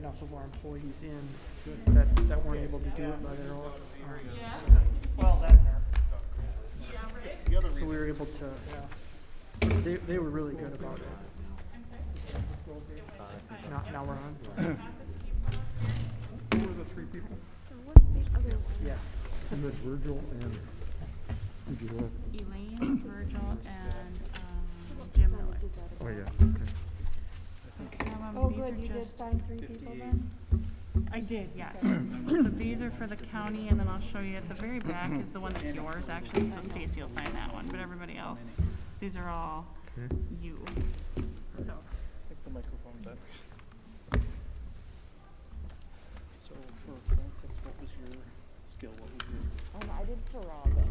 enough of our employees in that weren't able to do it by their own. Well, that and the other So we reason. were able to, they were really good about it. Now we're on. Who were the three people? So what's the other one? Yeah. And there's Virgil and Elaine, Virgil, and Jim Miller. oh yeah, okay. Oh, These good, are you did just, find 3 people then? I did, yes. So these are for the county, and then I'll show you at the very back is the one that's yours, actually. So Stacy will sign that one, but everybody else, these are all Okay. you. So. I think the microphone's up. So for forensics, what was your skill? What was your? I did Farrago.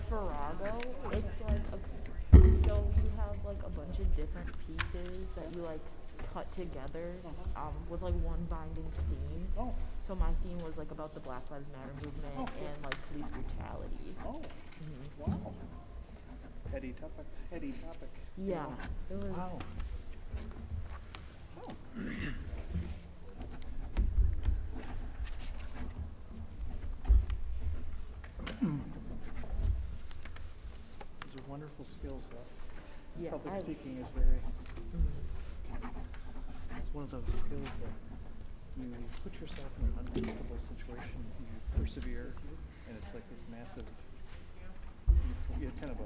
Farrago, it's like so you have like a bunch of different pieces that you like cut together with like one binding theme. Oh. So my theme was like about the Black Lives Matter movement and like police brutality. Oh. Wow. Heady topic. Heady topic. Yeah, it was. Wow. Oh. Those are wonderful skills, though. Yeah, Public I- speaking is very. It's one of those skills that you put yourself in an uncomfortable situation, you persevere, and it's like this massive. You have kind of a.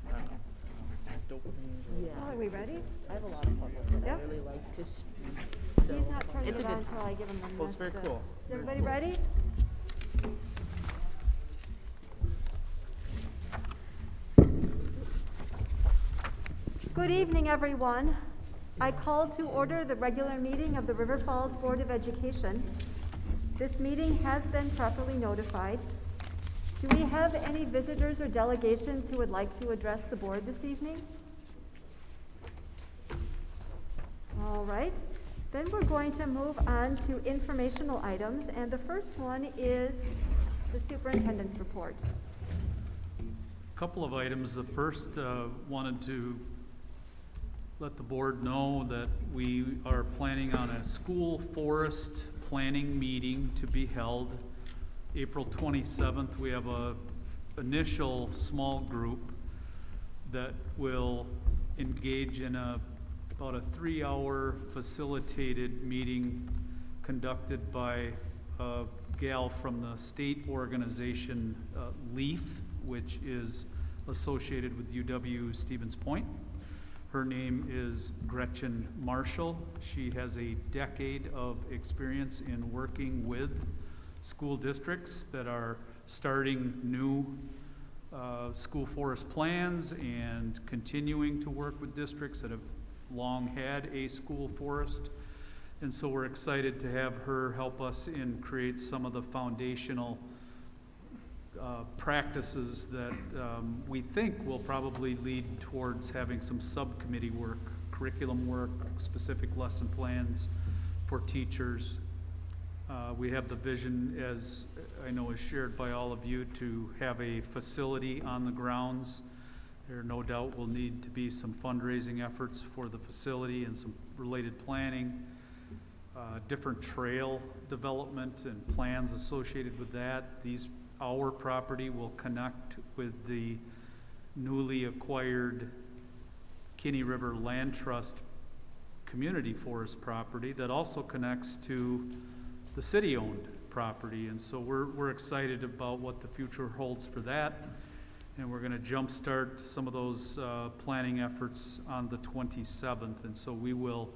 I don't know, dopamine. Yeah. Oh, are we ready? I have a lot of fun with it. Yep. I really like to speak. So He's not turning it's it a on good until I give him the Well, it's very message. cool. Is everybody ready? Good evening, everyone. I call to order the regular meeting of the River Falls Board of Education. This meeting has been properly notified. Do we have any visitors or delegations who would like to address the board this evening? All right, then we're going to move on to informational items, and the first one is the superintendent's report. Couple of items. The first, wanted to let the board know that we are planning on a school forest planning meeting to be held April 27th. We have a initial small group that will engage in about a 3-hour facilitated meeting conducted by a gal from the state organization LEAF, which is associated with UW Stevens Point. Her name is Gretchen Marshall. She has a decade of experience in working with school districts that are starting new school forest plans and continuing to work with districts that have long had a school forest. And so we're excited to have her help us in create some of the foundational practices that we think will probably lead towards having some subcommittee work, curriculum work, specific lesson plans for teachers. We have the vision, as I know is shared by all of you, to have a facility on the grounds. There no doubt will need to be some fundraising efforts for the facility and some related planning, different trail development and plans associated with that. Our property will connect with the newly acquired Kinney River Land Trust community forest property that also connects to the city-owned property. And so we're excited about what the future holds for that. And we're gonna jumpstart some of those planning efforts on the 27th. And so we will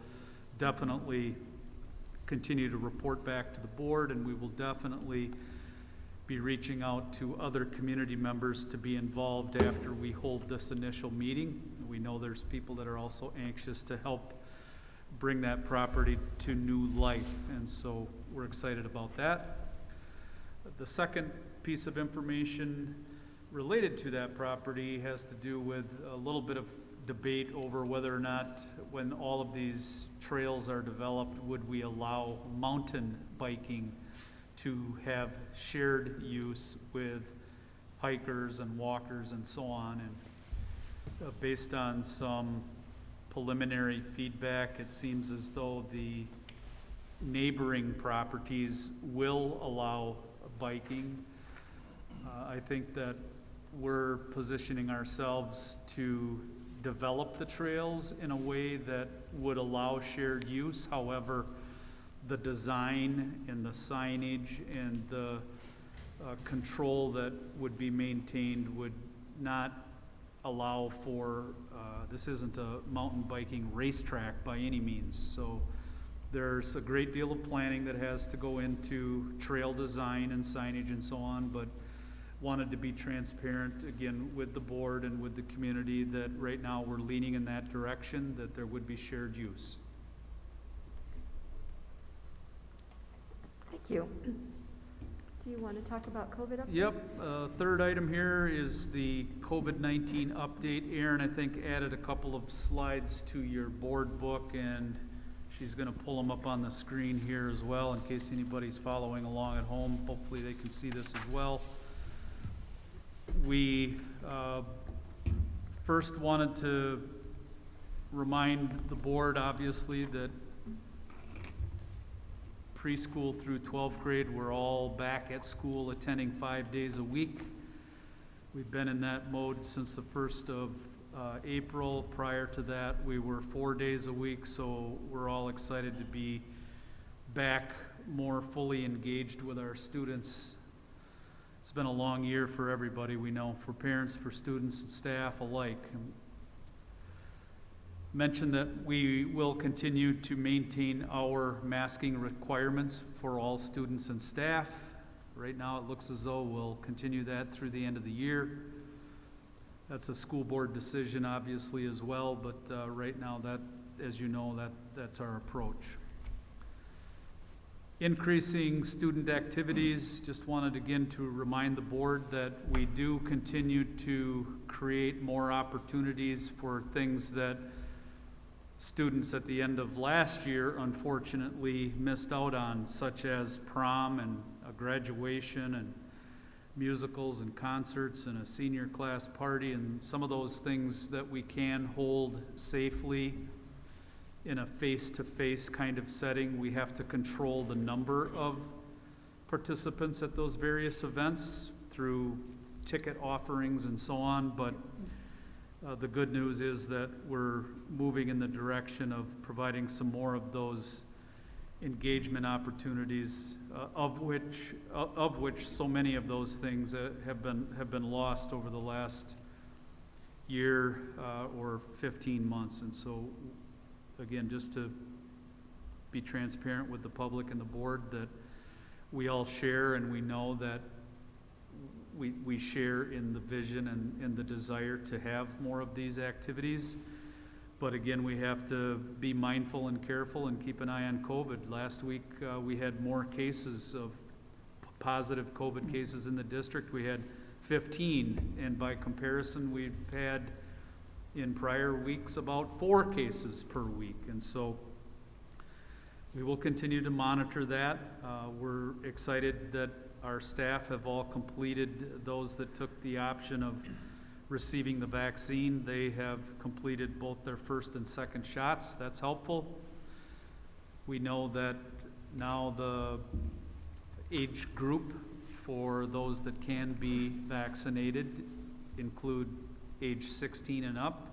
definitely continue to report back to the board, and we will definitely be reaching out to other community members to be involved after we hold this initial meeting. We know there's people that are also anxious to help bring that property to new life, and so we're excited about that. The second piece of information related to that property has to do with a little bit of debate over whether or not, when all of these trails are developed, would we allow mountain biking to have shared use with hikers and walkers and so on. And based on some preliminary feedback, it seems as though the neighboring properties will allow biking. I think that we're positioning ourselves to develop the trails in a way that would allow shared use. However, the design and the signage and the control that would be maintained would not allow for, this isn't a mountain biking racetrack by any means. So there's a great deal of planning that has to go into trail design and signage and so on, but wanted to be transparent again with the board and with the community that right now we're leaning in that direction, that there would be shared use. Thank you. Do you want to talk about COVID updates? Yep, third item here is the COVID-19 update. Erin, I think, added a couple of slides to your board book, and she's gonna pull them up on the screen here as well in case anybody's following along at home. Hopefully they can see this as well. We first wanted to remind the board, obviously, that preschool through 12th grade, we're all back at school attending 5 days a week. We've been in that mode since the 1st of April. Prior to that, we were 4 days a week, so we're all excited to be back more fully engaged with our students. It's been a long year for everybody, we know, for parents, for students, and staff alike. Mention that we will continue to maintain our masking requirements for all students and staff. Right now, it looks as though we'll continue that through the end of the year. That's a school board decision, obviously, as well, but right now, that, as you know, that's our approach. Increasing student activities, just wanted again to remind the board that we do continue to create more opportunities for things that students at the end of last year unfortunately missed out on, such as prom and a graduation and musicals and concerts and a senior class party, and some of those things that we can hold safely in a face-to-face kind of setting. We have to control the number of participants at those various events through ticket offerings and so on, but the good news is that we're moving in the direction of providing some more of those engagement opportunities, of which so many of those things have been lost over the last year or 15 months. And so, again, just to be transparent with the public and the board, that we all share and we know that we share in the vision and the desire to have more of these activities. But again, we have to be mindful and careful and keep an eye on COVID. Last week, we had more cases of positive COVID cases in the district. We had 15, and by comparison, we've had in prior weeks about 4 cases per week. And so we will continue to monitor that. We're excited that our staff have all completed, those that took the option of receiving the vaccine. They have completed both their first and second shots. That's helpful. We know that now the age group for those that can be vaccinated include age 16 and up.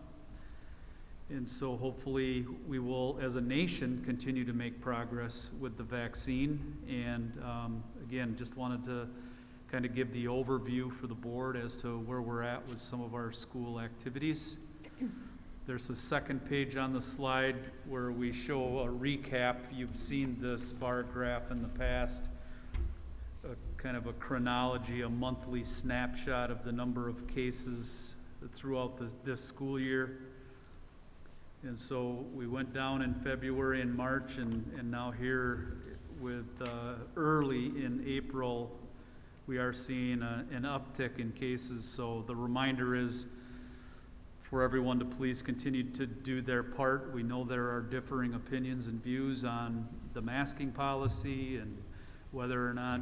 And so hopefully we will, as a nation, continue to make progress with the vaccine. And again, just wanted to kind of give the overview for the board as to where we're at with some of our school activities. There's a second page on the slide where we show a recap. You've seen this bar graph in the past, kind of a chronology, a monthly snapshot of the number of cases throughout this school year. And so we went down in February and March, and now here with early in April, we are seeing an uptick in cases. So the reminder is for everyone to please continue to do their part. We know there are differing opinions and views on the masking policy and whether or not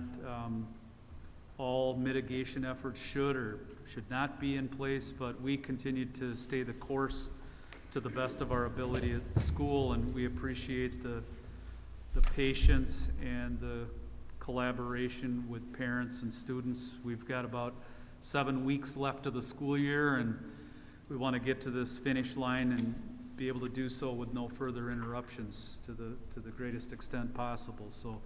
all mitigation efforts should or should not be in place, but we continue to stay the course to the best of our ability at the school, and we appreciate the the patience and the collaboration with parents and students. We've got about 7 weeks left of the school year, and we want to get to this finish line and be able to do so with no further interruptions to the greatest extent possible. So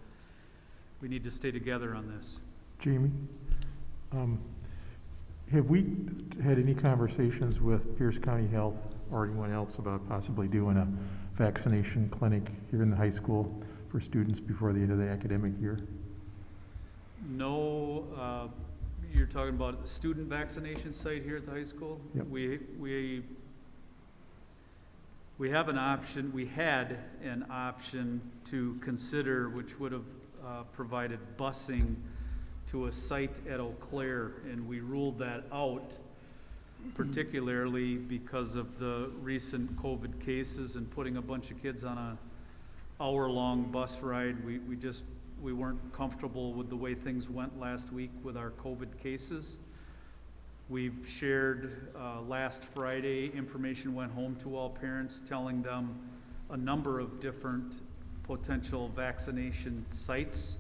we need to stay together on this. Jamie, have we had any conversations with Pierce County Health or anyone else about possibly doing a vaccination clinic here in the high school for students before the end of the academic year? No, you're talking about a student vaccination site here at the high school? Yep. We have an option, we had an option to consider, which would have provided busing to a site at Eau Claire, and we ruled that out, particularly because of the recent COVID cases and putting a bunch of kids on a hour-long bus ride. We weren't comfortable with the way things went last week with our COVID cases. We've shared last Friday, information went home to all parents telling them a number of different potential vaccination sites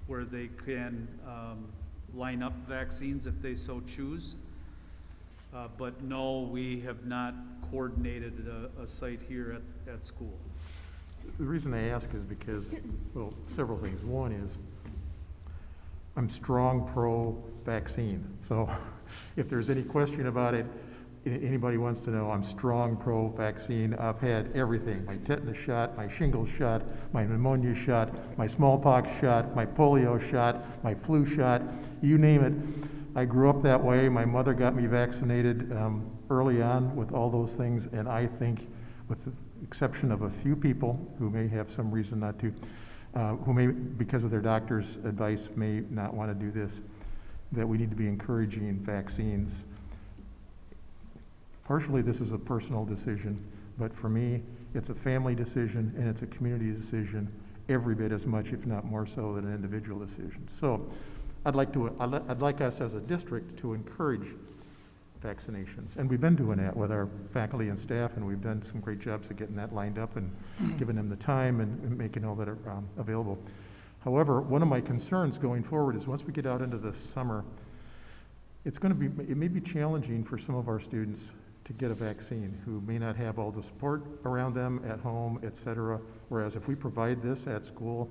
where they can line up vaccines if they so choose. But no, we have not coordinated a site here at school. The reason I ask is because, well, several things. One is I'm strong pro-vaccine. So if there's any question about it, anybody wants to know, I'm strong pro-vaccine. I've had everything, my tetanus shot, my shingles shot, my pneumonia shot, my smallpox shot, my polio shot, my flu shot, you name it. I grew up that way. My mother got me vaccinated early on with all those things, and I think, with the exception of a few people who may have some reason not to, who may, because of their doctor's advice, may not want to do this, that we need to be encouraging vaccines. Partially, this is a personal decision, but for me, it's a family decision and it's a community decision, every bit as much, if not more so, than an individual decision. So, I'd like us as a district to encourage vaccinations, and we've been doing that with our faculty and staff, and we've done some great jobs of getting that lined up and giving them the time and making all that available. However, one of my concerns going forward is once we get out into the summer, it may be challenging for some of our students to get a vaccine who may not have all the support around them at home, et cetera. Whereas if we provide this at school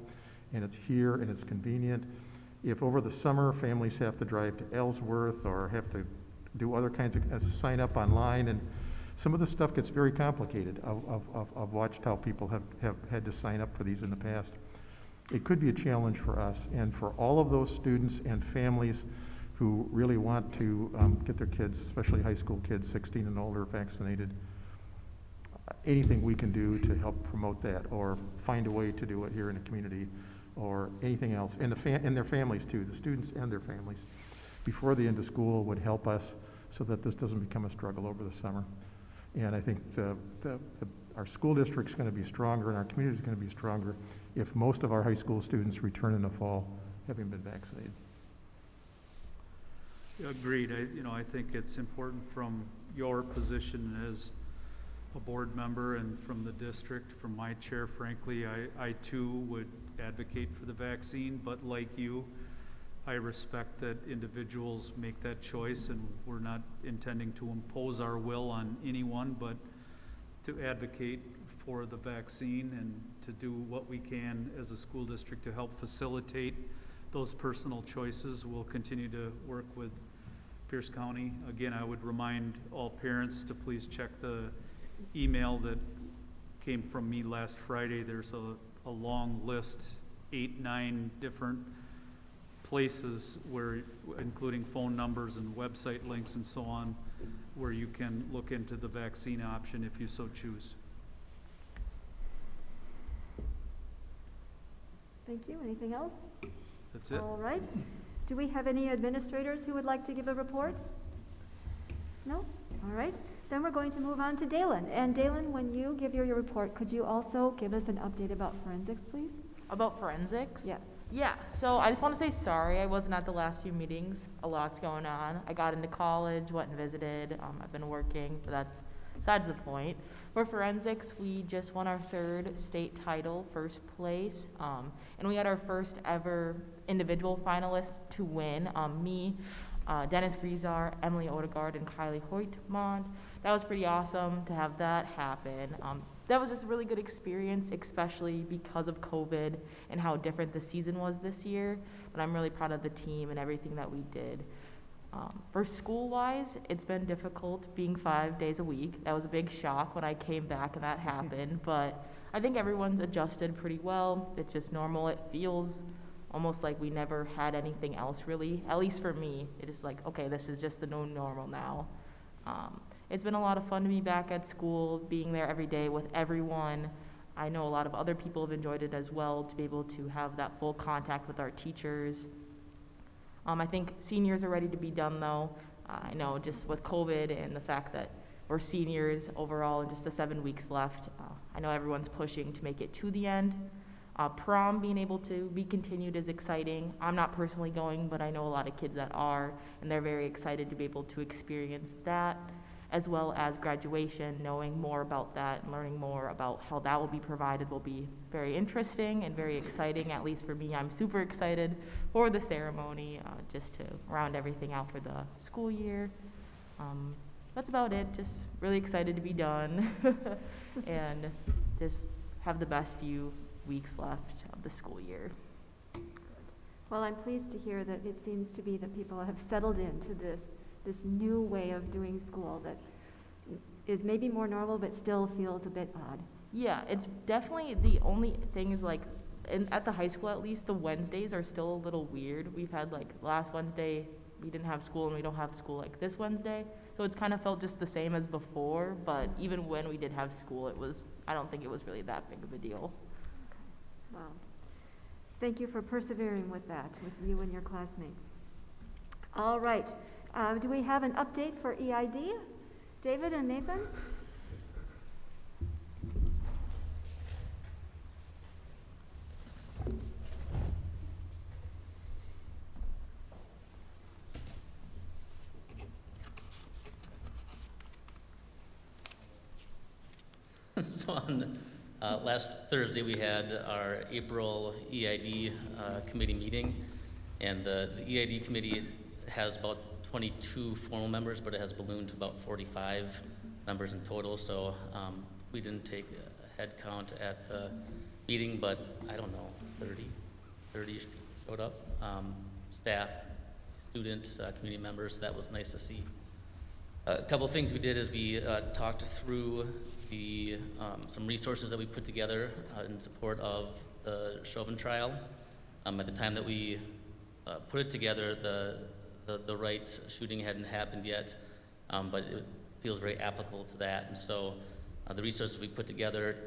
and it's here and it's convenient, if over the summer families have to drive to Ellsworth or have to do other kinds of sign up online, and some of the stuff gets very complicated. I've watched how people have had to sign up for these in the past. It could be a challenge for us and for all of those students and families who really want to get their kids, especially high school kids, 16 and older, vaccinated. Anything we can do to help promote that, or find a way to do it here in the community, or anything else, and their families too, the students and their families, before the end of school would help us so that this doesn't become a struggle over the summer. And I think our school district's going to be stronger and our community is going to be stronger if most of our high school students return in the fall having been vaccinated. Agreed. I think it's important from your position as a board member and from the district, from my chair, frankly, I too would advocate for the vaccine, but like you, I respect that individuals make that choice, and we're not intending to impose our will on anyone, but to advocate for the vaccine and to do what we can as a school district to help facilitate those personal choices. We'll continue to work with Pierce County. Again, I would remind all parents to please check the email that came from me last Friday. There's a long list, 8-9 different places where, including phone numbers and website links and so on, where you can look into the vaccine option if you so choose. Thank you. Anything else? That's it. All right. Do we have any administrators who would like to give a report? No? All right. Then we're going to move on to Dalen. And Dalen, when you give your report, could you also give us an update about forensics, please? About forensics? Yes. Yeah, so I just want to say sorry. I wasn't at the last few meetings. A lot's going on. I got into college, went and visited. I've been working, but that's besides the point. For forensics, we just won our 3rd state title, first place, and we had our first ever individual finalists to win. Me, Dennis Grizar, Emily Odegaard, and Kylie Hoytmond. That was pretty awesome to have that happen. That was just a really good experience, especially because of COVID and how different the season was this year. But I'm really proud of the team and everything that we did. For school-wise, it's been difficult being 5 days a week. That was a big shock when I came back and that happened. But I think everyone's adjusted pretty well. It's just normal. It feels almost like we never had anything else really. At least for me, it is like, okay, this is just the new normal now. It's been a lot of fun to be back at school, being there every day with everyone. I know a lot of other people have enjoyed it as well, to be able to have that full contact with our teachers. I think seniors are ready to be done though. I know just with COVID and the fact that we're seniors overall and just the 7 weeks left, I know everyone's pushing to make it to the end. Prom being able to be continued is exciting. I'm not personally going, but I know a lot of kids that are, and they're very excited to be able to experience that, as well as graduation. Knowing more about that and learning more about how that will be provided will be very interesting and very exciting. At least for me, I'm super excited for the ceremony, just to round everything out for the school year. That's about it. Just really excited to be done and just have the best few weeks left of the school year. Well, I'm pleased to hear that it seems to be that people have settled into this new way of doing school that is maybe more normal but still feels a bit odd. Yeah, it's definitely, the only thing is like, at the high school at least, the Wednesdays are still a little weird. We've had like last Wednesday, we didn't have school, and we don't have school like this Wednesday. So it's kind of felt just the same as before, but even when we did have school, I don't think it was really that big of a deal. Wow. Thank you for persevering with that, with you and your classmates. All right. Do we have an update for EID? David and Nathan? So on last Thursday, we had our April EID committee meeting, and the EID committee has about 22 formal members, but it has ballooned to about 45 members in total. So we didn't take a head count at the meeting, but I don't know, 30 showed up. Staff, students, community members. So that was nice to see. A couple of things we did is we talked through some resources that we put together in support of the Chauvin trial. At the time that we put it together, the Wright shooting hadn't happened yet, but it feels very applicable to that. And so the resources we put together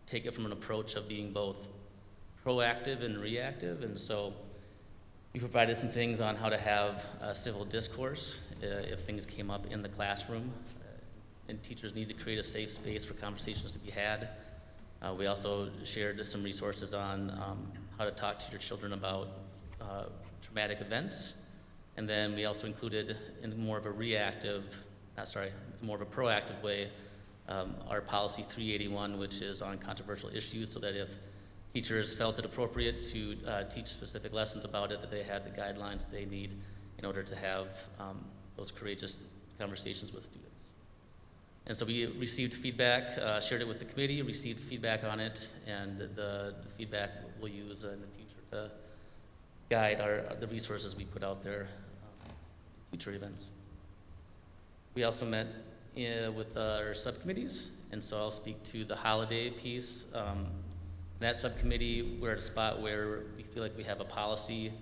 take it from an approach of being both proactive and reactive. And so we provided some things on how to have civil discourse if things came up in the classroom. And teachers need to create a safe space for conversations to be had. We also shared some resources on how to talk to your children about traumatic events. And then we also included in more of a proactive way, our policy 381, which is on controversial issues, so that if teachers felt it appropriate to teach specific lessons about it, that they had the guidelines they need in order to have those courageous conversations with students. And so we received feedback, shared it with the committee, received feedback on it, and the feedback we'll use in the future to guide the resources we put out there in future events. We also met with our subcommittees, and so I'll speak to the holiday piece. That subcommittee, we're at a spot where we feel like we have a policy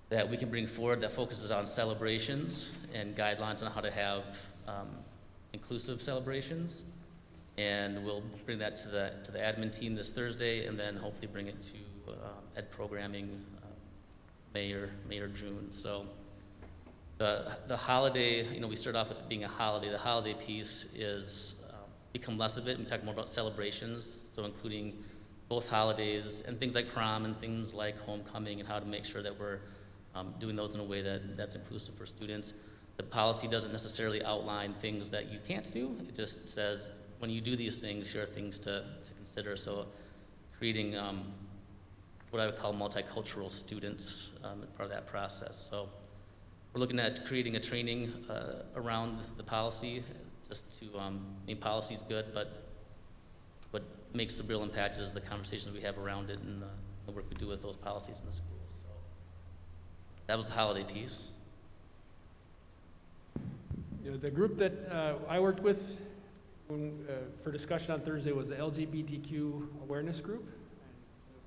that we can bring forward that focuses on celebrations and guidelines on how to have inclusive celebrations, and we'll bring that to the admin team this Thursday, and then hopefully bring it to ed programming May or June. So the holiday, we start off with it being a holiday. The holiday piece is become less of it, and we talk more about celebrations, so including both holidays and things like prom and things like homecoming, and how to make sure that we're doing those in a way that's inclusive for students. the policy doesn't necessarily outline things that you can't do. It just says, when you do these things, here are things to consider. So creating what I would call multicultural students as part of that process. So we're looking at creating a training around the policy, just to, I mean, policy's good, but what makes the real impact is the conversations we have around it and the work we do with those policies in the schools. So that was the holiday piece. You know, the group that I worked with for discussion on Thursday was the LGBTQ awareness group.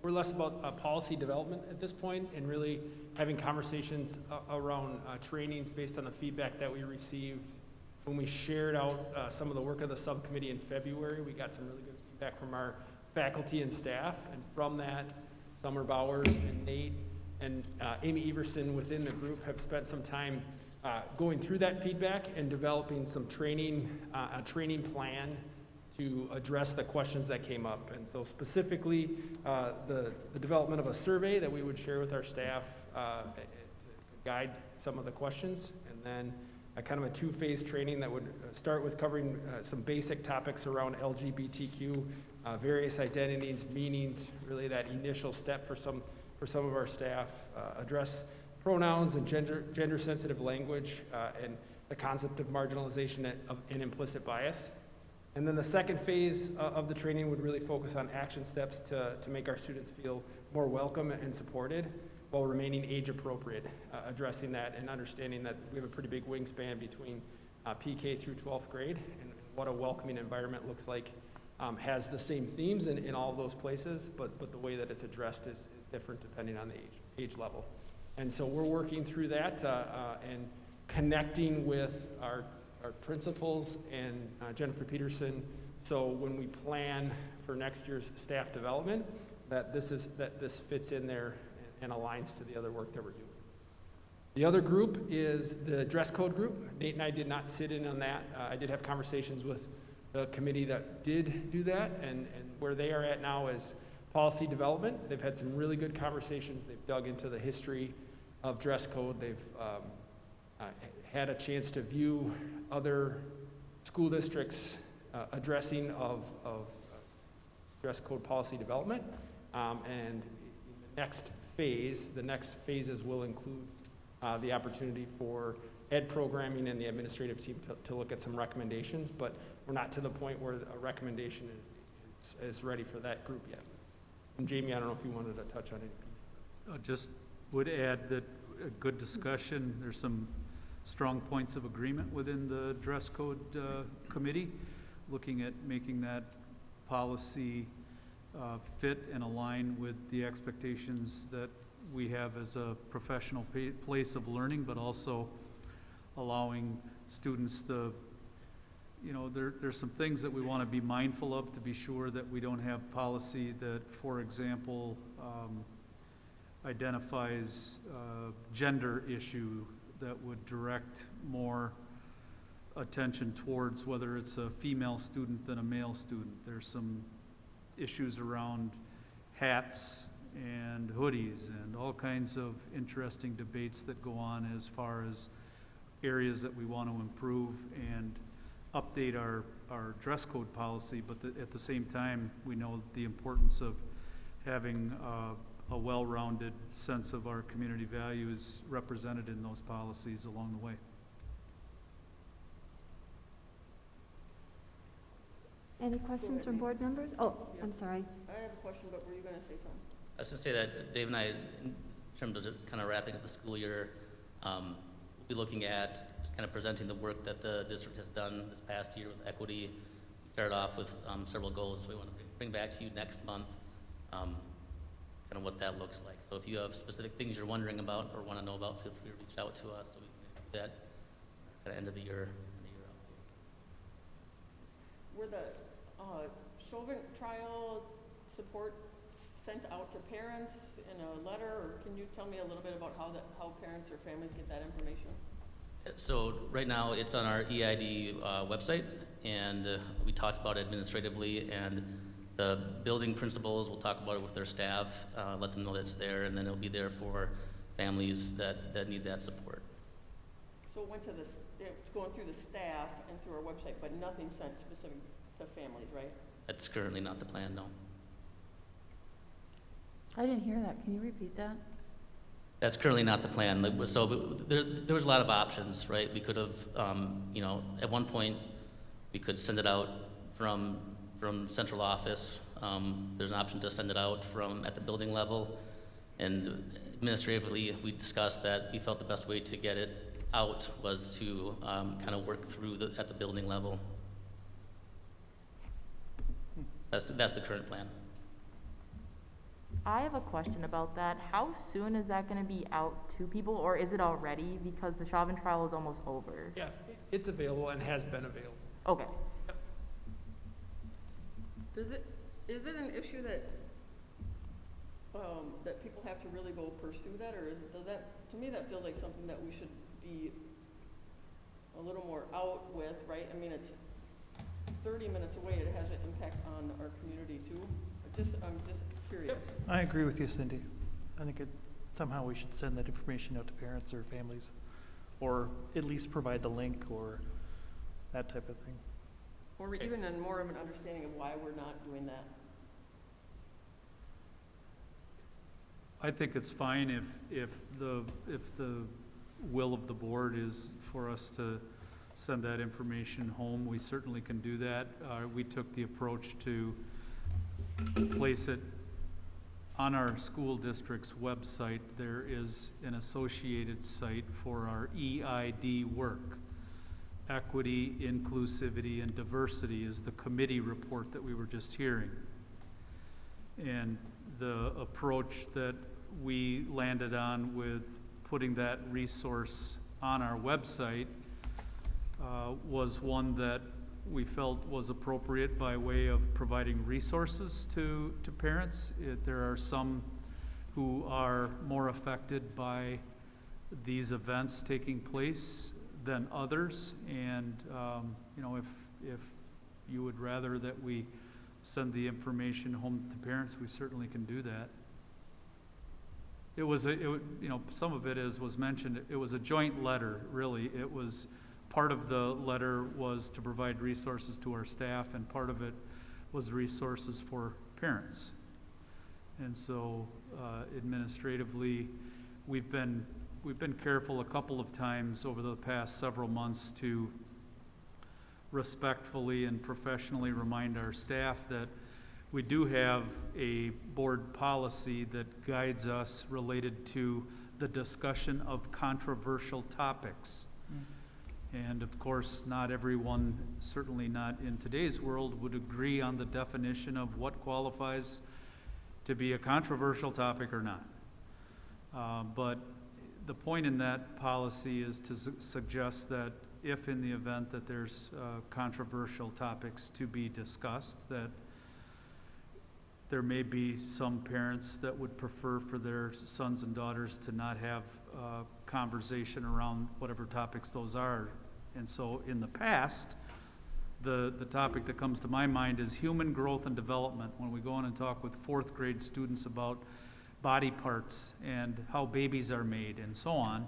We're less about policy development at this point and really having conversations around trainings based on the feedback that we received. When we shared out some of the work of the subcommittee in February, we got some really good feedback from our faculty and staff. And from that, Summer Bowers and Nate and Amy Everson within the group have spent some time going through that feedback and developing some training, a training plan to address the questions that came up. And so specifically, the development of a survey that we would share with our staff to guide some of the questions, and then a kind of a two-phase training that would start with covering some basic topics around LGBTQ, various identities, meanings, really that initial step for some of our staff, address pronouns and gender-sensitive language, and the concept of marginalization and implicit bias. And then the second phase of the training would really focus on action steps to make our students feel more welcome and supported while remaining age appropriate, addressing that and understanding that we have a pretty big wingspan between PK through 12th grade, and what a welcoming environment looks like has the same themes in all of those places, but the way that it's addressed is different depending on the age level. And so we're working through that and connecting with our principals and Jennifer Peterson. So when we plan for next year's staff development, that this fits in there and aligns to the other work that we're doing. The other group is the dress code group. Nate and I did not sit in on that. I did have conversations with the committee that did do that, and where they are at now is policy development. They've had some really good conversations. They've dug into the history of dress code. They've had a chance to view other school districts addressing of dress code policy development. And the next phases will include the opportunity for ed programming and the administrative team to look at some recommendations, but we're not to the point where a recommendation is ready for that group yet. And Jamie, I don't know if you wanted to touch on any piece. Just would add that a good discussion, there's some strong points of agreement within the dress code committee, looking at making that policy fit and align with the expectations that we have as a professional place of learning, but also allowing students there's some things that we want to be mindful of to be sure that we don't have policy that, for example, identifies gender issue that would direct more attention towards whether it's a female student than a male student. There's some issues around hats and hoodies and all kinds of interesting debates that go on as far as areas that we want to improve and update our dress code policy, but at the same time, we know the importance of having a well-rounded sense of our community values represented in those policies along the way. Any questions from board members? Oh, I'm sorry. I have a question, but were you going to say something? I was going to say that Dave and I, in terms of kind of wrapping up the school year, we'll be looking at just kind of presenting the work that the district has done this past year with equity. We started off with several goals we want to bring back to you next month, kind of what that looks like. So if you have specific things you're wondering about or want to know about, feel free to reach out to us so we can do that at the end of the year. Were the Chauvin trial support sent out to parents in a letter, or can you tell me a little bit about how parents or families get that information? So right now it's on our EID website, and we talked about it administratively, and the building principals will talk about it with their staff, let them know that it's there, and then it'll be there for families that need that support. So it went to it's going through the staff and through our website, but nothing sent specific to families, right? That's currently not the plan, no. I didn't hear that. Can you repeat that? That's currently not the plan. So there was a lot of options, right? We could have, at one point, we could send it out from central office. There's an option to send it out at the building level. And administratively, we discussed that we felt the best way to get it out was to kind of work through at the building level. That's the current plan. I have a question about that. How soon is that gonna be out to people, or is it already? Because the Chauvin trial is almost over. Yeah, it's available and has been available. Okay. Is it an issue that people have to really go pursue that, or to me, that feels like something that we should be a little more out with, right? I mean, it's 30 minutes away, it has an impact on our community too. I'm just curious. I agree with you, Cindy. I think somehow we should send that information out to parents or families, or at least provide the link or that type of thing. Or even more of an understanding of why we're not doing that. I think it's fine if the will of the board is for us to send that information home. We certainly can do that. We took the approach to place it on our school district's website. There is an associated site for our EID work. Equity, inclusivity, and diversity is the committee report that we were just hearing. And the approach that we landed on with putting that resource on our website was one that we felt was appropriate by way of providing resources to parents. There are some who are more affected by these events taking place than others, and if you would rather that we send the information home to parents, we certainly can do that. Some of it, as was mentioned, it was a joint letter, really. It was, part of the letter was to provide resources to our staff, and part of it was resources for parents. And so administratively, we've been careful a couple of times over the past several months to respectfully and professionally remind our staff that we do have a board policy that guides us related to the discussion of controversial topics. And of course, not everyone, certainly not in today's world, would agree on the definition of what qualifies to be a controversial topic or not. But the point in that policy is to suggest that if in the event that there's controversial topics to be discussed, that there may be some parents that would prefer for their sons and daughters to not have conversation around whatever topics those are. And so in the past, the topic that comes to my mind is human growth and development. When we go in and talk with fourth grade students about body parts and how babies are made and so on,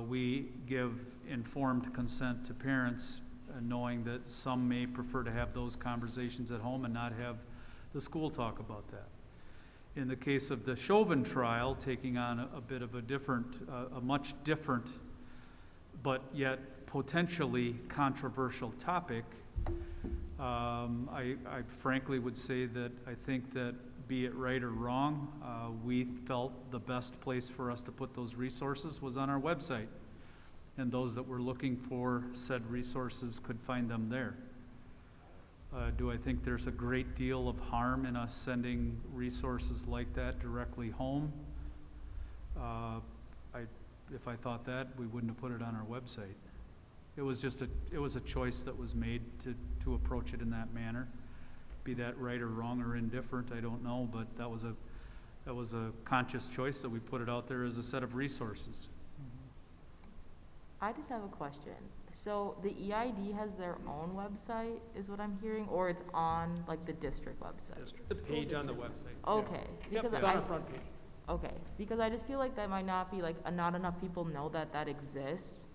we give informed consent to parents, knowing that some may prefer to have those conversations at home and not have the school talk about that. In the case of the Chauvin trial, taking on a bit of a much different, but yet potentially controversial topic, I frankly would say that I think that, be it right or wrong, we felt the best place for us to put those resources was on our website. And those that were looking for said resources could find them there. Do I think there's a great deal of harm in us sending resources like that directly home? If I thought that, we wouldn't have put it on our website. It was a choice that was made to approach it in that manner. Be that right or wrong or indifferent, I don't know, but that was a conscious choice that we put it out there as a set of resources. I just have a question. So the EID has their own website, is what I'm hearing, or it's on like the district website? The page on the website. Okay. Yep, because it's on our front page. Okay, because I just feel like that might not be, like, not enough people know that that exists.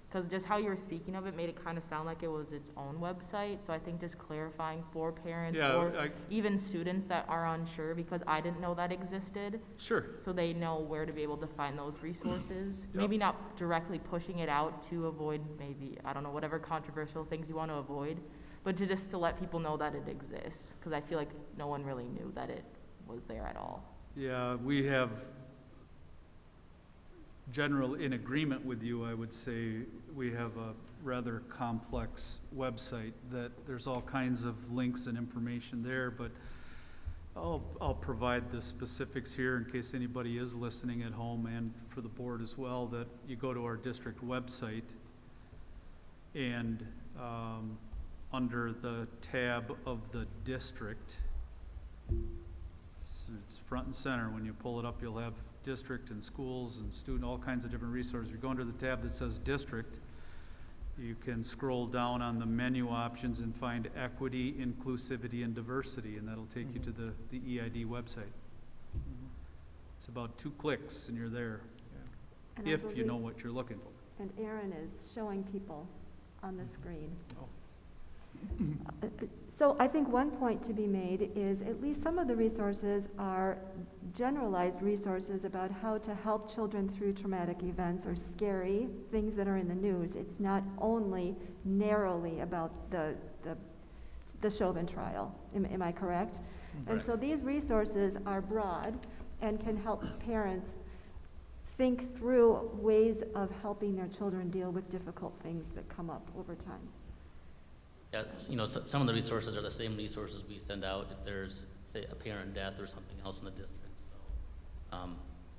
Because just how you were speaking of it made it kind of sound like it was its own website, so I think just clarifying for parents Yeah, or even students that are unsure, because I didn't know that existed, Sure. so they know where to be able to find those resources. Yep. Maybe not directly pushing it out to avoid maybe, I don't know, whatever controversial things you want to avoid, but to let people know that it exists, because I feel like no one really knew that it was there at all. Yeah, we have in agreement with you, I would say, we have a rather complex website that there's all kinds of links and information there, but I'll provide the specifics here in case anybody is listening at home and for the board as well, that you go to our district website and under the tab of the district, it's front and center. When you pull it up, you'll have district and schools and student, all kinds of different resources. If you go under the tab that says district, you can scroll down on the menu options and find equity, inclusivity, and diversity, and that'll take you to the EID website. It's about 2 clicks and you're there, And I if you believe- know what you're looking for. And Aaron is showing people on the screen. So I think one point to be made is at least some of the resources are generalized resources about how to help children through traumatic events or scary things that are in the news. It's not only narrowly about the Chauvin trial. Am I correct? And so these resources are broad and can help parents think through ways of helping their children deal with difficult things that come up over time. Yeah, you know, some of the resources are the same resources we send out if there's, say, a parent death or something else in the district. So,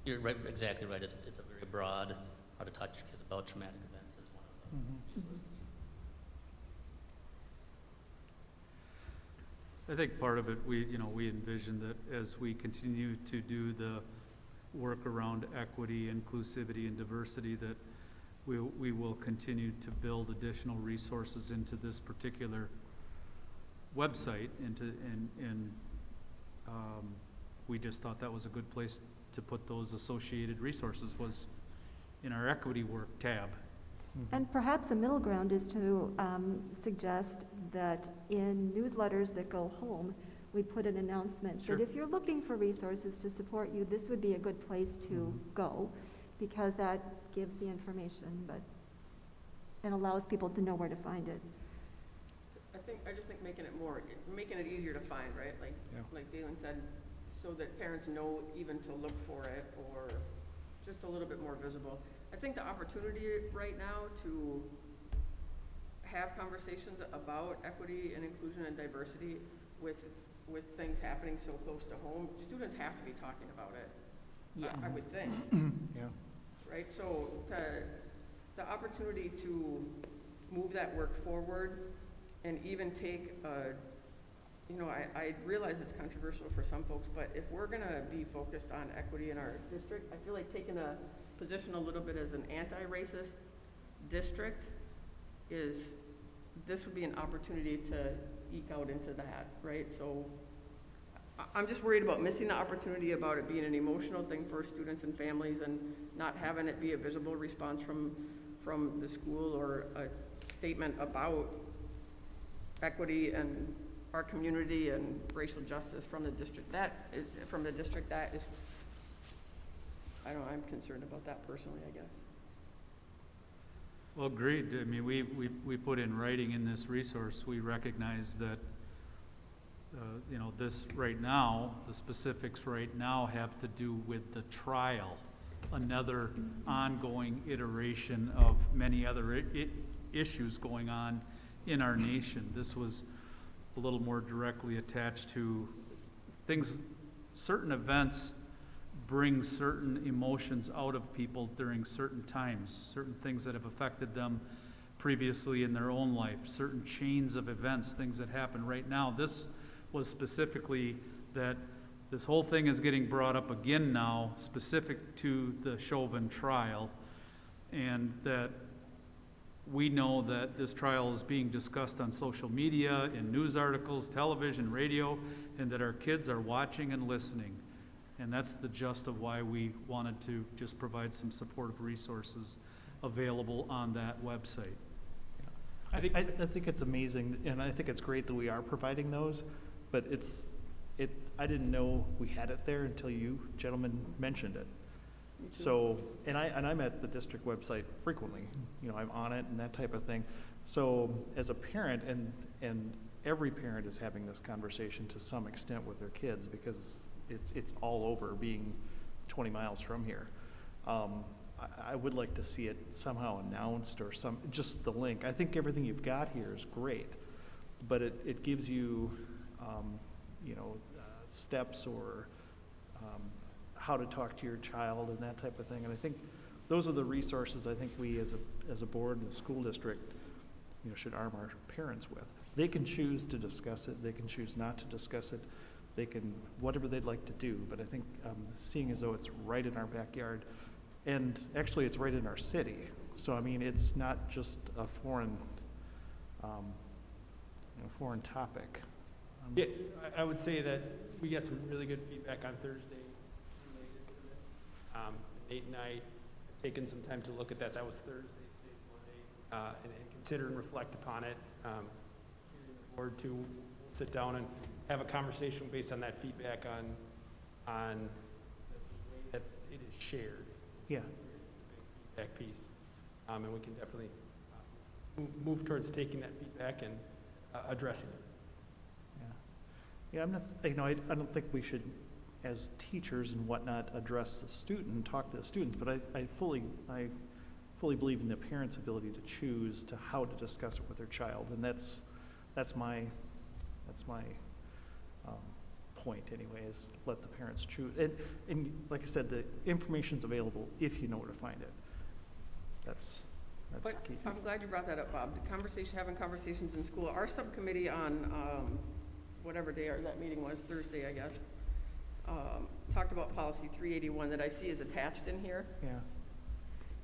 you're right, exactly right. It's a very broad, how to talk to kids about traumatic events is one of the resources. I think part of it, we envision that as we continue to do the work around equity, inclusivity, and diversity, that we will continue to build additional resources into this particular website, and we just thought that was a good place to put those associated resources, was in our equity work tab. And perhaps a middle ground is to suggest that in newsletters that go home, we put an announcement Sure. that if you're looking for resources to support you, this would be a good place to go, because that gives the information, and allows people to know where to find it. I just think making it easier to find, right? Like Dalen said, so that parents know even to look for it, or just a little bit more visible. I think the opportunity right now to have conversations about equity and inclusion and diversity with things happening so close to home, students have to be talking about it. Yeah. I would think. Yeah. Right, so the opportunity to move that work forward and even take I realize it's controversial for some folks, but if we're gonna be focused on equity in our district, I feel like taking a position a little bit as an anti-racist district this would be an opportunity to eke out into that, right? So I'm just worried about missing the opportunity about it being an emotional thing for students and families, and not having it be a visible response from the school, or a statement about equity and our community and racial justice from the district. That is, I don't know, I'm concerned about that personally, I guess. Well, agreed. I mean, we put in writing in this resource, we recognize that, this right now, the specifics right now have to do with the trial, another ongoing iteration of many other issues going on in our nation. This was a little more directly attached to things, certain events bring certain emotions out of people during certain times, certain things that have affected them previously in their own life, certain chains of events, things that happen right now. This was specifically that this whole thing is getting brought up again now, specific to the Chauvin trial, and that we know that this trial is being discussed on social media, in news articles, television, radio, and that our kids are watching and listening. And that's the gist of why we wanted to just provide some supportive resources available on that website. I think- I think it's amazing, and I think it's great that we are providing those, but I didn't know we had it there until you gentlemen mentioned it. Me too. So, and I'm at the district website frequently, you know, I'm on it and that type of thing. So as a parent, and every parent is having this conversation to some extent with their kids because it's all over being 20 miles from here. I would like to see it somehow announced or just the link. I think everything you've got here is great, but it gives you, you know, steps or how to talk to your child and that type of thing. And I think those are the resources I think we as a board and the school district, you know, should arm our parents with. They can choose to discuss it. They can choose not to discuss it. They can, whatever they'd like to do. But I think seeing as though it's right in our backyard, and actually it's right in our city. So, I mean, it's not just a foreign, you know, foreign topic. Yeah, I would say that we got some really good feedback on Thursday related to this. Nate and I have taken some time to look at that. That was Thursday, today's Monday, and consider and reflect upon it. The board to sit down and have a conversation based on that feedback on the way that it is shared. Yeah. Is the big feedback piece. And we can definitely move towards taking that feedback and addressing it. Yeah, I'm not, you know, I don't think we should, as teachers and whatnot, address the student, talk to the students, but I fully believe in the parents' ability to choose to how to discuss it with their child, and that's my point anyway, is let the parents choose. And like I said, the information's available if you know where to find it. That's But key. I'm glad you brought that up, Bob. Having conversations in school. Our subcommittee on, whatever day that meeting was, Thursday, I guess, talked about policy 381 that I see is attached in here. Yeah.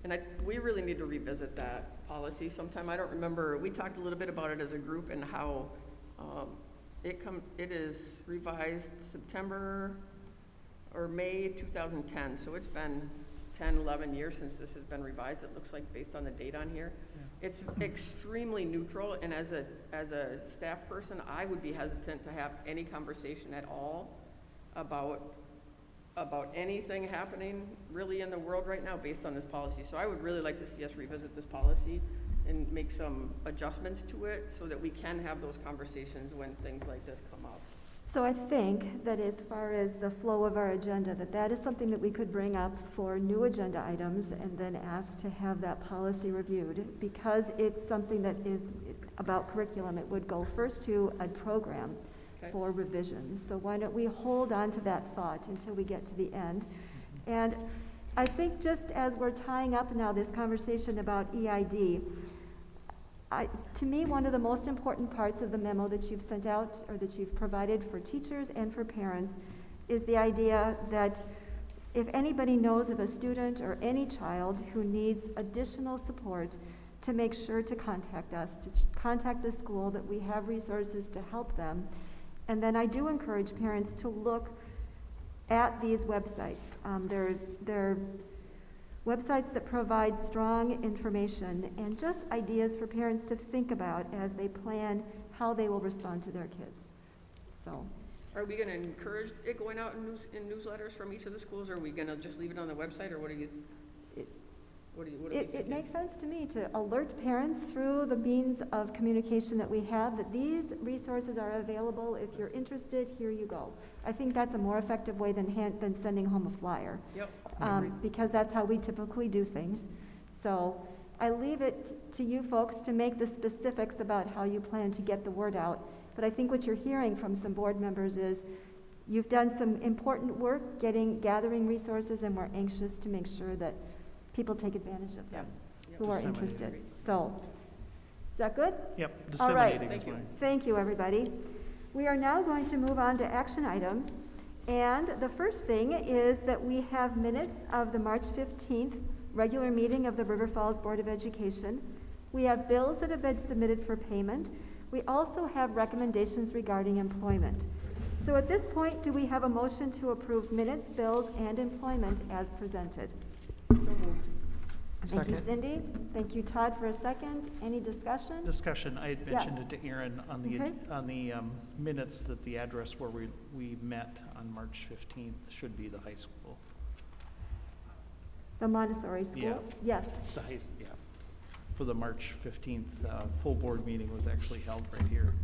And we really need to revisit that policy sometime. I don't remember, we talked a little bit about it as a group and how it is revised September or May 2010. So it's been 10, 11 years since this has been revised, it looks like, based on the date on here. Yeah. It's extremely neutral, and as a staff person, I would be hesitant to have any conversation at all about anything happening really in the world right now based on this policy. So I would really like to see us revisit this policy and make some adjustments to it so that we can have those conversations when things like this come up. So I think that as far as the flow of our agenda, that is something that we could bring up for new agenda items and then ask to have that policy reviewed. Because it's something that is about curriculum, it would go first to a program for revision. So why don't we hold on to that thought until we get to the end? And I think just as we're tying up now this conversation about EID, to me, one of the most important parts of the memo that you've sent out or that you've provided for teachers and for parents is the idea that if anybody knows of a student or any child who needs additional support, to make sure to contact us, to contact the school, that we have resources to help them. And then I do encourage parents to look at these websites. They're websites that provide strong information and just ideas for parents to think about as they plan how they will respond to their kids. So, Are we going to encourage it going out in newsletters from each of the schools, or are we going to just leave it on the website, or what are we it thinking? makes sense to me to alert parents through the means of communication that we have that these resources are available. If you're interested, here you go. I think that's a more effective way than sending home a flyer. Yep. Because that's how we typically do things. So I leave it to you folks to make the specifics about how you plan to get the word out. But I think what you're hearing from some board members is you've done some important work gathering resources, and we're anxious to make sure that people take advantage of them who are Disseminate. interested. So, is that good? Yep, All right. disseminating is mine. Thank you, everybody. We are now going to move on to action items. And the first thing is that we have minutes of the March 15th regular meeting of the River Falls Board of Education. We have bills that have been submitted for payment. We also have recommendations regarding employment. So at this point, do we have a motion to approve minutes, bills, and employment as presented? So moved. Thank you, Second. Cindy. Thank you, Todd, for a second. Any discussion? Discussion, I had mentioned it to Aaron on Okay. the minutes that the address where we met on March 15th should be the high school. The Montessori school? Yeah. Yes. The high, yeah. For the March 15th, full board meeting was actually held right here,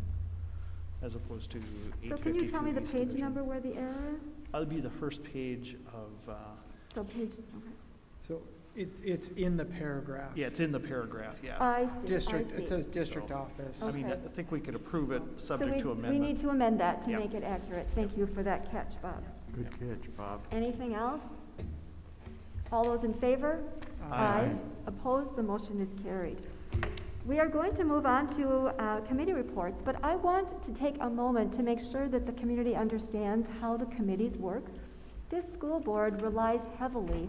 as opposed to 8:52. So can you tell me the East page Division. number where the error is? That'll be the first page of, So page, okay. So it's in the paragraph. yeah, it's in the paragraph, yeah. I see, I District, it see. says district So- office. I mean, I Okay. think we could approve it So subject to we need amendment. to amend that to Yeah. make it accurate. Thank you for that catch, Bob. Good catch, Bob. Anything else? All those in favor? Aye. Opposed? The motion is carried. We are going to move on to committee reports, but I want to take a moment to make sure that the community understands how the committees work. This school board relies heavily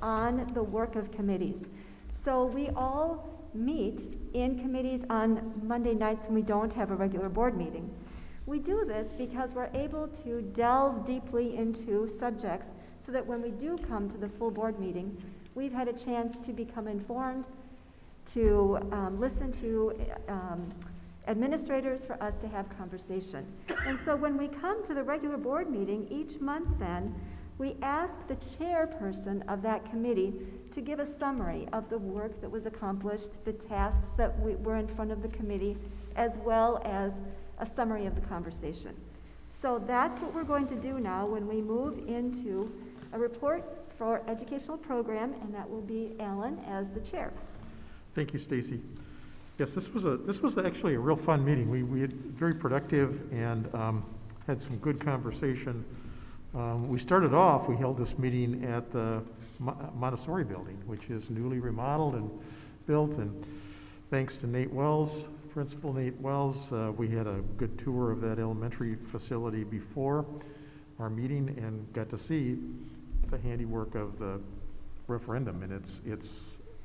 on the work of committees. So we all meet in committees on Monday nights when we don't have a regular board meeting. We do this because we're able to delve deeply into subjects so that when we do come to the full board meeting, we've had a chance to become informed, to listen to administrators, for us to have conversation. And so when we come to the regular board meeting each month then, we ask the chairperson of that committee to give a summary of the work that was accomplished, the tasks that were in front of the committee, as well as a summary of the conversation. So that's what we're going to do now when we move into a report for educational program, and that will be Alan as the chair. Thank you, Stacy. Yes, this was actually a real fun meeting. We had very productive and had some good conversation. We started off, we held this meeting at the Montessori building, which is newly remodeled and built, and thanks to Nate Wells, Principal Nate Wells, we had a good tour of that elementary facility before our meeting and got to see the handiwork of the referendum, and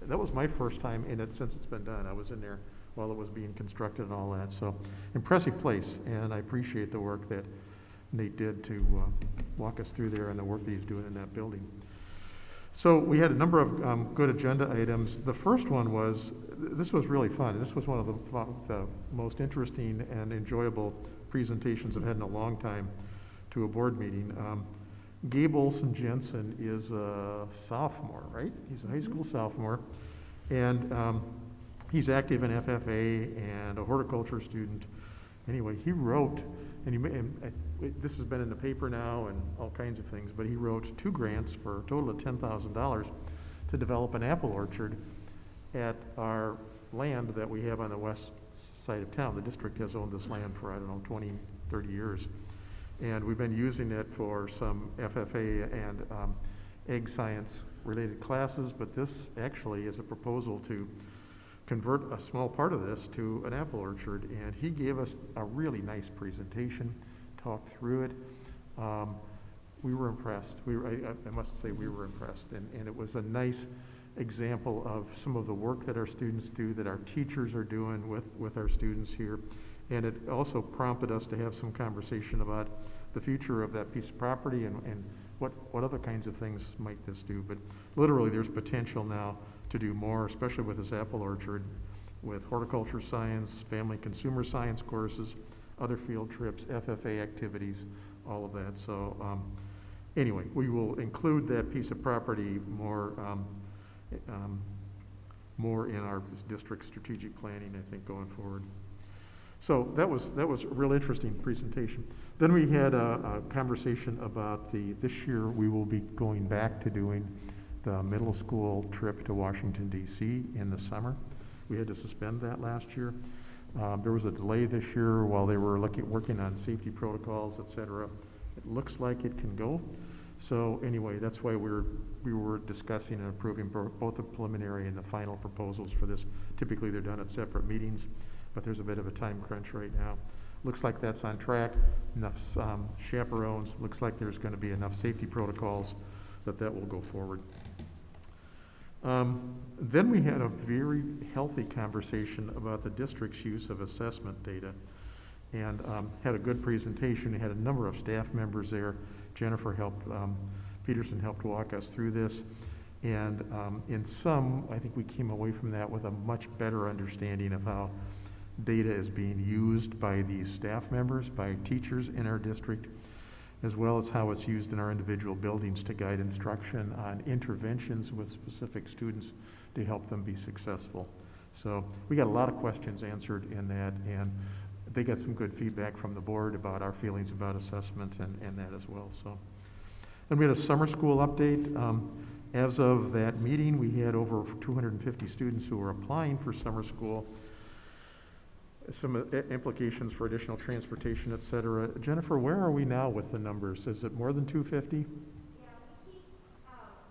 that was my first time in it since it's been done. I was in there while it was being constructed and all that, so impressive place, and I appreciate the work that Nate did to walk us through there and the work that he's doing in that building. So we had a number of good agenda items. The first one was, this was really fun. This was one of the most interesting and enjoyable presentations I've had in a long time to a board meeting. Gabe Olson Jensen is a sophomore, right? He's a high school sophomore. And he's active in FFA and a horticulture student. Anyway, he wrote, this has been in the paper now and all kinds of things, but he wrote 2 grants for a total of $10,000 to develop an apple orchard at our land that we have on the west side of town. The district has owned this land for, 20, 30 years. And we've been using it for some FFA and egg science related classes, but this actually is a proposal to convert a small part of this to an apple orchard, and he gave us a really nice presentation, talked through it. We were impressed. I must say we were impressed, and it was a nice example of some of the work that our students do, that our teachers are doing with our students here, and it also prompted us to have some conversation about the future of that piece of property and what other kinds of things might this do. But literally there's potential now to do more, especially with this apple orchard, with horticulture science, family consumer science courses, other field trips, FFA activities, all of that. So anyway, we will include that piece of property more in our district strategic planning, I think, going forward. So that was a real interesting presentation. Then we had a conversation about this year we will be going back to doing the middle school trip to Washington, D.C. in the summer. We had to suspend that last year. There was a delay this year while they were working on safety protocols, et cetera. It looks like it can go. So anyway, that's why we were discussing and approving both the preliminary and the final proposals for this. Typically they're done at separate meetings, but there's a bit of a time crunch right now. Looks like that's on track, enough chaperones, looks like there's going to be enough safety protocols that will go forward. Then we had a very healthy conversation about the district's use of assessment data. and had a good presentation. He had a number of staff members there. Jennifer Peterson helped walk us through this. And in sum, I think we came away from that with a much better understanding of how data is being used by these staff members, by teachers in our district, as well as how it's used in our individual buildings to guide instruction on interventions with specific students to help them be successful. So we got a lot of questions answered in that, and they got some good feedback from the board about our feelings about assessment and that as well. So, and we had a summer school update. As of that meeting, we had over 250 students who were applying for summer school. Some implications for additional transportation, et cetera. Jennifer, where are we now with the numbers? Is it more than 250? Yeah, we keep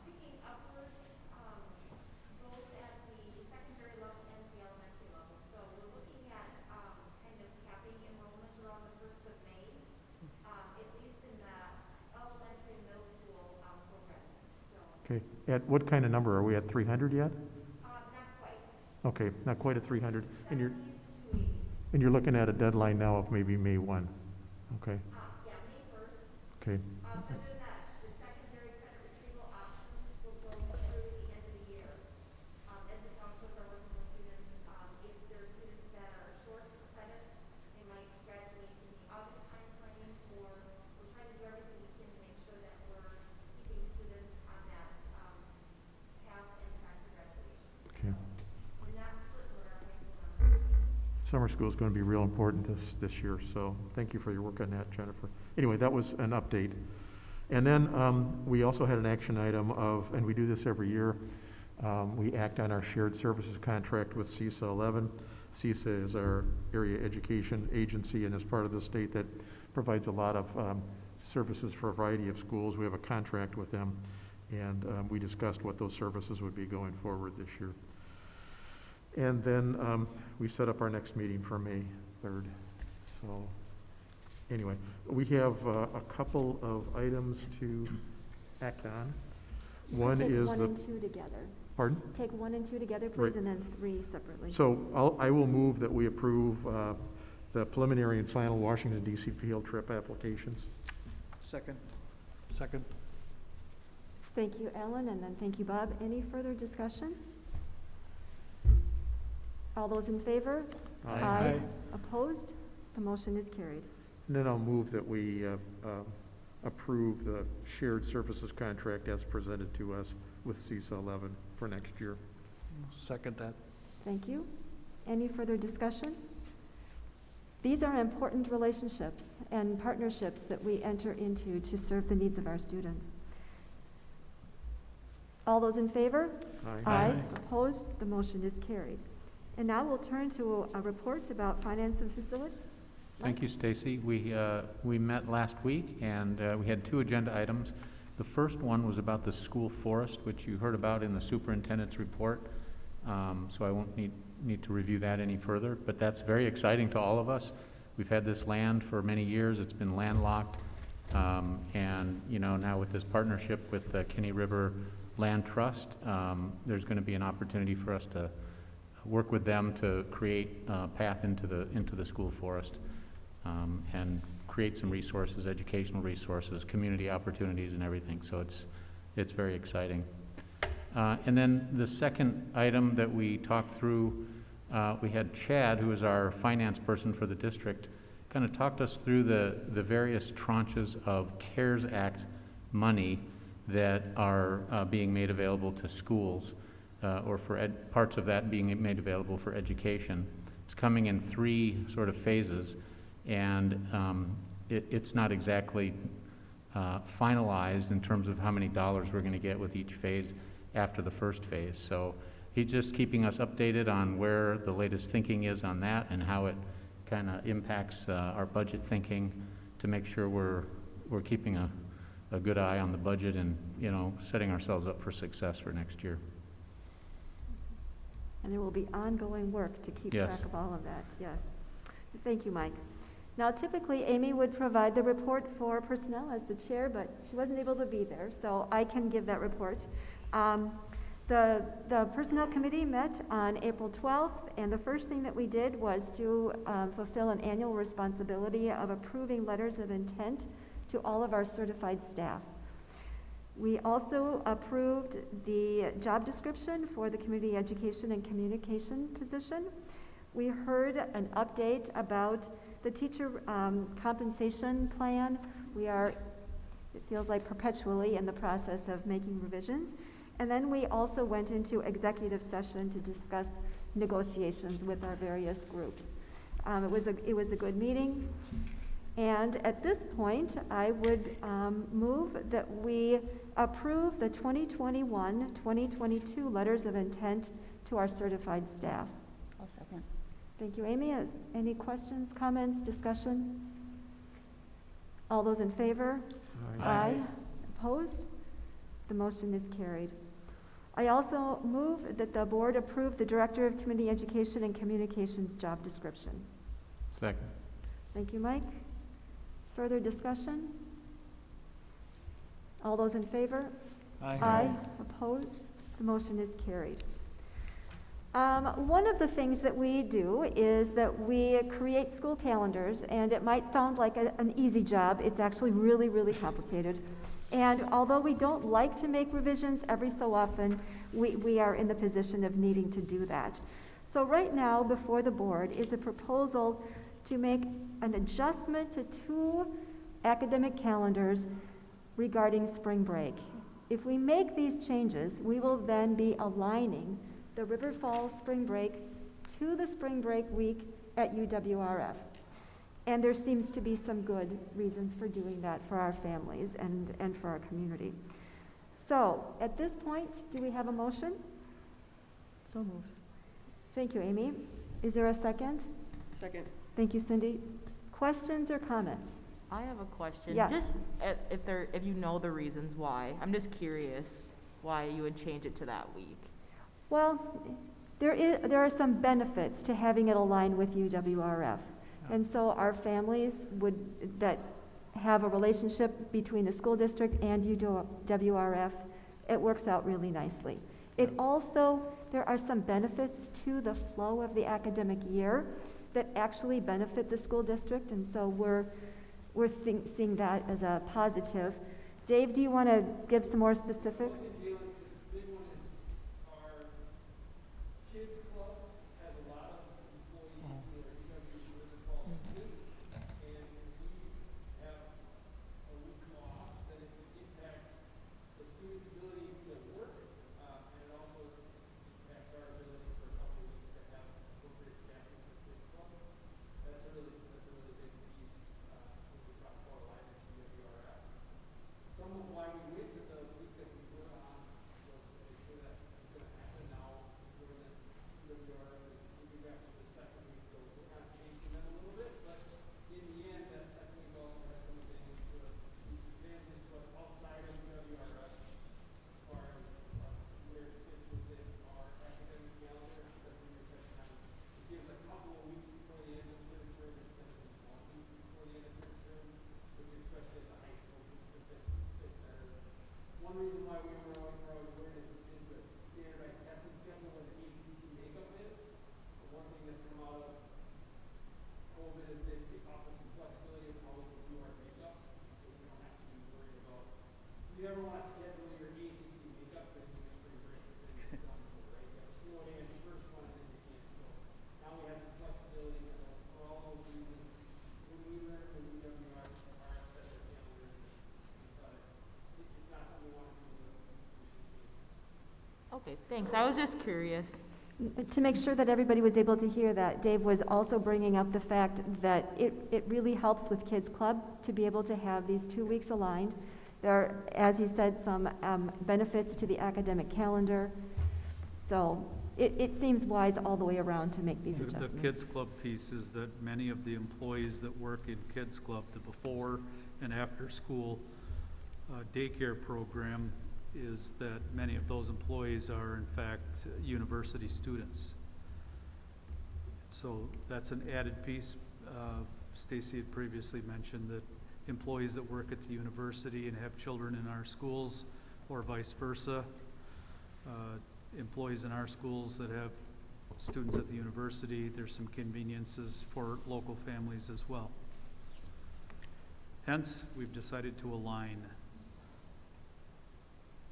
ticking upwards, both at the secondary level and the elementary level. So we're looking at kind of capping enrollment around the 1st of May, at least in the elementary and middle school programs. So, Okay. At what kind of number? Are we at 300 yet? not quite. Okay, not quite at 300. And 70s to 280s. you're looking at a deadline now of maybe May 1. Okay. Yeah, May 1st. Okay. Other than that, the secondary credit retrieval options will go through the end of the year. As the counselors are working with students, if there are students that are short credits, they might graduate in the August timeframe, or we're trying to do everything we can to make sure that we're keeping students on that path and track for graduation. Okay. We're not certain what our high school numbers will be. Summer school is going to be real important this year, so thank you for your work on that, Jennifer. Anyway, that was an update. And then we also had an action item of, and we do this every year, we act on our shared services contract with CISA 11. CISA is our area education agency and is part of the state that provides a lot of services for a variety of schools. We have a contract with them, and we discussed what those services would be going forward this year. And then we set up our next meeting for May 3rd. So anyway, we have a couple of items to act on. One Take is 1 the, and 2 together. pardon? Take 1 and 2 together, please, Right. and then 3 separately. So I will move that we approve the preliminary and final Washington DC field trip applications. Second. Thank you, Ellen, and then thank you, Bob. Any further discussion? All those in favor? Aye. Opposed? The motion is carried. And then I'll move that we approve the shared services contract as presented to us with CISA 11 for next year. Second that. Thank you. Any further discussion? These are important relationships and partnerships that we enter into to serve the needs of our students. All those in favor? Aye. Opposed? The motion is carried. And now we'll turn to a report about finance and facility. Thank you, Stacy. We met last week, and we had 2 agenda items. The first one was about the school forest, which you heard about in the superintendent's report. So I won't need to review that any further, but that's very exciting to all of us. We've had this land for many years. It's been landlocked. And, now with this partnership with the Kenny River Land Trust, there's going to be an opportunity for us to work with them to create a path into the school forest, and create some resources, educational resources, community opportunities and everything. So it's very exciting. And then the second item that we talked through, we had Chad, who is our finance person for the district, kind of talked us through the various tranches of CARES Act money that are being made available to schools, or for parts of that being made available for education. It's coming in 3 sort of phases, and it's not exactly finalized in terms of how many dollars we're going to get with each phase after the first phase. So he's just keeping us updated on where the latest thinking is on that and how it kind of impacts our budget thinking to make sure we're keeping a good eye on the budget and, setting ourselves up for success for next year. And there will be ongoing work to keep Yes. track of all of that, yes. Thank you, Mike. Now, typically, Amy would provide the report for personnel as the chair, but she wasn't able to be there, so I can give that report. The The Personnel Committee met on April 12th, and the first thing that we did was to fulfill an annual responsibility of approving letters of intent to all of our certified staff. We also approved the job description for the community education and communication position. We heard an update about the teacher compensation plan. We are, it feels like perpetually in the process of making revisions. And then we also went into executive session to discuss negotiations with our various groups. It was a good meeting. And at this point, I would move that we approve the 2021-2022 letters of intent to our certified staff. I'll second. Thank you, Amy. Any questions, comments, discussion? All those in favor? Aye. Opposed? The motion is carried. I also move that the board approve the Director of Community Education and Communications job description. Second. Thank you, Mike. Further discussion? All those in favor? Aye. Opposed? The motion is carried. One of the things that we do is that we create school calendars, and it might sound like an easy job. It's actually really, really complicated. And although we don't like to make revisions every so often, we are in the position of needing to do that. So right now, before the board is a proposal to make an adjustment to 2 academic calendars regarding spring break. If we make these changes, we will then be aligning the River Falls spring break to the spring break week at UWRF. And there seems to be some good reasons for doing that for our families and for our community. So, at this point, do we have a motion? So moved. Thank you, Amy. Is there a second? Second. Thank you, Cindy. Questions or comments? I have a question. Yes. Just if you know the reasons why. I'm just curious why you would change it to that week. Well, there are some benefits to having it aligned with UWRF. And so our families that have a relationship between the school district and UWRF, it works out really nicely. It also, there are some benefits to the flow of the academic year that actually benefit the school district, and so we're seeing that as a positive. Dave, do you want to give some more specifics? One reason why we were always worried is the standardized testing schedule and the ACT makeup is. The one thing that's come out of COVID is they offer some flexibility of how we can do our makeups, so we don't have to be worried about. If you ever want to schedule your ACT makeup, then you can spring break it and it's done, right? You have a snow day at the first one and then you can't. So now we have some flexibility, so for all those reasons, when we learn from UWR set their calendars, it's not something we want to do. Okay, thanks. I was just curious. To make sure that everybody was able to hear that, Dave was also bringing up the fact that it really helps with Kids Club to be able to have these 2 weeks aligned. There are, as he said, some benefits to the academic calendar. So it seems wise all the way around to make these adjustments. The Kids Club piece is that many of the employees that work in Kids Club, the before and after school daycare program, is that many of those employees are in fact university students. So that's an added piece. Stacy had previously mentioned that employees that work at the university and have children in our schools, or vice versa, employees in our schools that have students at the university. There's some conveniences for local families as well. Hence, we've decided to align.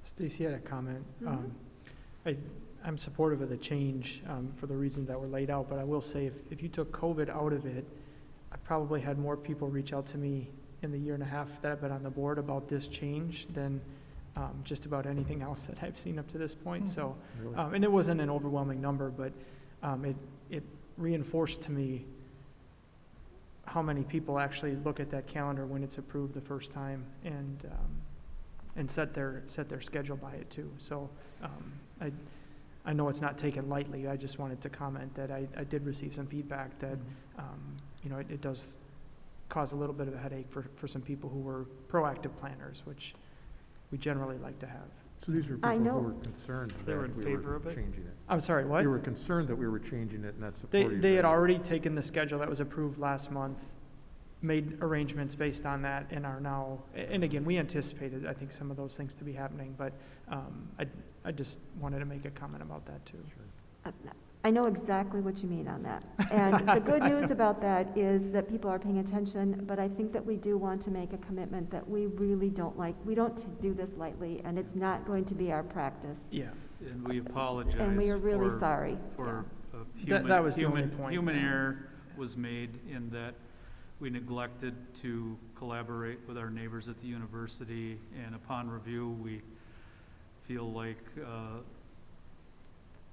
Stacy had a comment. Mhm. I'm supportive of the change for the reasons that were laid out, but I will say if you took COVID out of it, I probably had more people reach out to me in the year and a half that I've been on the board about this change than just about anything else that I've seen up to this point. So, Really? and it wasn't an overwhelming number, but it reinforced to me how many people actually look at that calendar when it's approved the first time and set their schedule by it too. So I know it's not taken lightly. I just wanted to comment that I did receive some feedback that it does cause a little bit of a headache for some people who were proactive planners, which we generally like to have. So these are I people know. who were concerned They were that in we favor were of it? changing it. I'm sorry, what? They were concerned that we were changing it and not They supporting it. they had already taken the schedule that was approved last month, made arrangements based on that, and are now, and again, we anticipated, I think, some of those things to be happening, but I just wanted to make a comment about that too. I know exactly what you mean on that. And the good news about that is that people are paying attention, but I think that we do want to make a commitment that we really we don't do this lightly, and it's not going to be our practice. Yeah. And we apologize And we are really for- sorry. For That was the only point. human error was made in that we neglected to collaborate with our neighbors at the university, and upon review, we feel like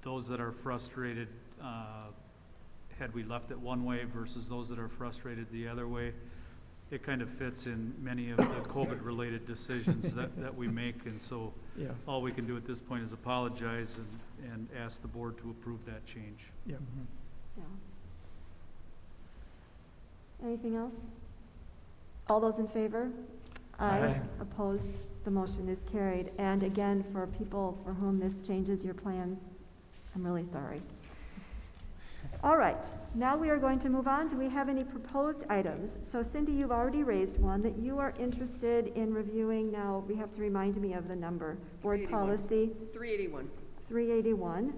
those that are frustrated, had we left it one way versus those that are frustrated the other way, it kind of fits in many of the COVID-related decisions that we make, and so Yeah. all we can do at this point is apologize and ask the board to approve that change. Yeah. Yeah. Anything else? All those in favor? Aye. Opposed? The motion is carried. And again, for people for whom this changes your plans, I'm really sorry. All right, now we are going to move on. Do we have any proposed items? So Cindy, you've already raised one that you are interested in reviewing. Now, we have to remind me of the number. Board 381. policy 381. 381.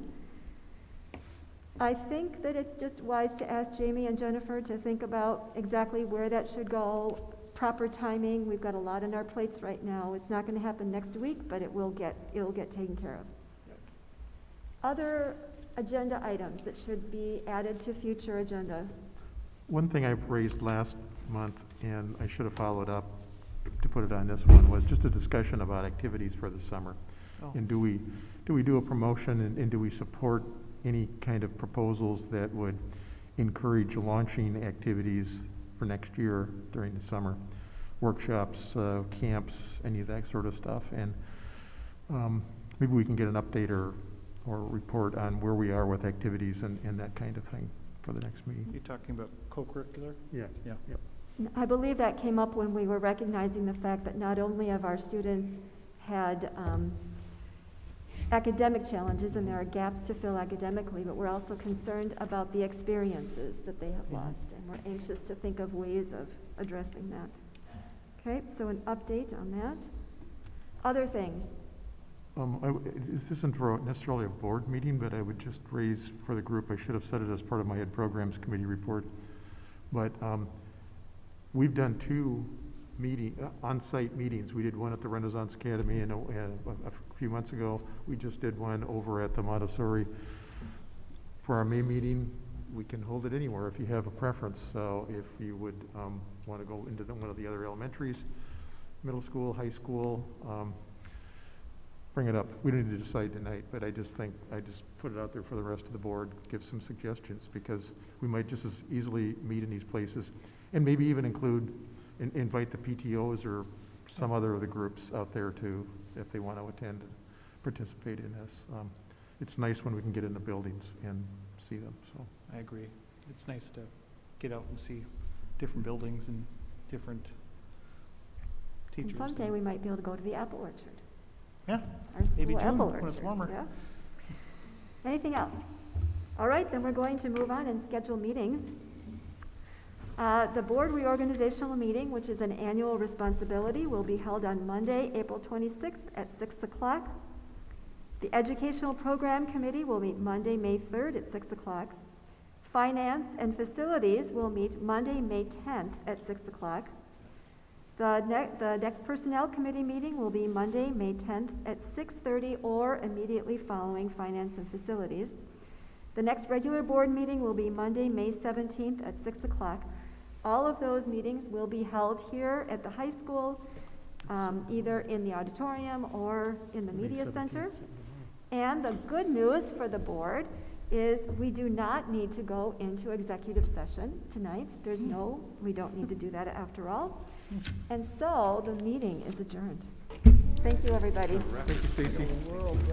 I think that it's just wise to ask Jamie and Jennifer to think about exactly where that should go, proper timing. We've got a lot on our plates right now. It's not going to happen next week, but it'll get taken care of. Other agenda items that should be added to future agenda. One thing I raised last month, and I should have followed up to put it on this one, was just a discussion about activities for the summer. Oh. And do we do a promotion, and do we support any kind of proposals that would encourage launching activities for next year during the summer? Workshops, camps, any of that sort of stuff. And maybe we can get an update or report on where we are with activities and that kind of thing for the next meeting. You're talking about co-curricular? Yeah. Yeah. Yep. I believe that came up when we were recognizing the fact that not only have our students had academic challenges, and there are gaps to fill academically, but we're also concerned about the experiences that they have lost, and we're anxious to think of ways of addressing that. Okay, so an update on that. Other things. This isn't necessarily a board meeting, but I would just raise for the group, I should have said it as part of my Ed Programs Committee report, but we've done two on-site meetings. We did one at the Renaissance Academy, and a few months ago, we just did one over at the Montessori. For our May meeting, we can hold it anywhere if you have a preference. So if you would want to go into one of the other elementaries, middle school, high school, bring it up. We don't need to decide tonight, but I just put it out there for the rest of the board, give some suggestions, because we might just as easily meet in these places, and maybe even invite the PTOs or some other of the groups out there too, if they want to attend and participate in this. It's nice when we can get in the buildings and see them, so. I agree. It's nice to get out and see different buildings and different teachers. And someday we might be able to go to the apple orchard. Yeah, Our maybe school June, apple when it's orchard, warmer. yeah. Anything else? All right, then we're going to move on and schedule meetings. The board reorganizational meeting, which is an annual responsibility, will be held on Monday, April 26th at 6 o'clock. The Educational Program Committee will meet Monday, May 3rd at 6 o'clock. Finance and Facilities will meet Monday, May 10th at 6 o'clock. The next Personnel Committee meeting will be Monday, May 10th at 6:30 or immediately following Finance and Facilities. The next regular board meeting will be Monday, May 17th at 6 o'clock. All of those meetings will be held here at the high school, either in the auditorium or in the media center. And the good news for the board is we do not need to go into executive session tonight. We don't need to do that after all. And so the meeting is adjourned. Thank you, everybody. Thank you, Stacy.